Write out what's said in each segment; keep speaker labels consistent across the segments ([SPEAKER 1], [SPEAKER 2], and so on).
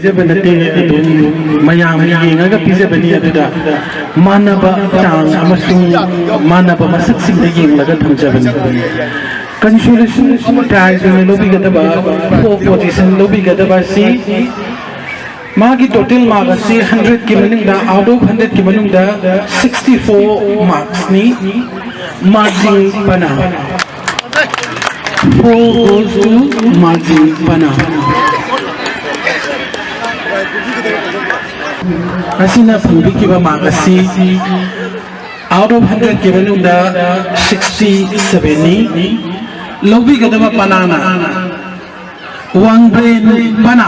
[SPEAKER 1] pizza banate mayam yengaga pizza bani aduda manaba tang amasung manaba masak sing yenglaga thamjabani consolation prize lobby gadaba 4 position lobby gadaba si magi total marks si 100 ki manungda out of 100 ki manungda 64 marks ni margin bana 4 goes to margin bana asina phubi ki ba marks si out of 100 ki manungda 67 ni lobby gadaba banana one brain bana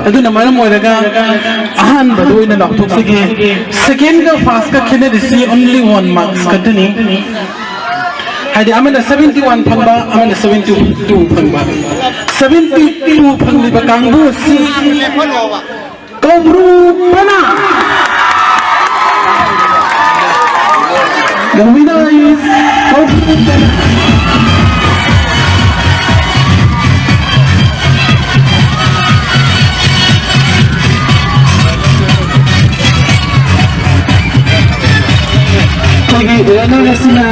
[SPEAKER 1] aduna maram oiraga ahan badoina laptop sige second ka fast ka khene disi only 1 marks katani hadi amana 71 phangba amana 72 phangba 72 phangli ba kangbu si kobru bana the winner is kobru bana runner sina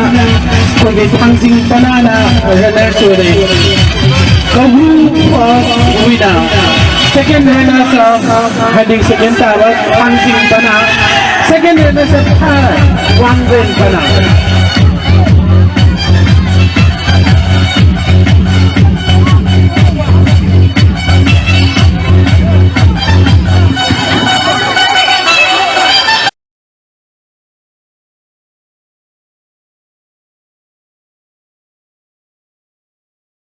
[SPEAKER 1] kogi pangsing banana runner sore kabu winner second runners of heading second tower pangsing banana second runners of third one win banana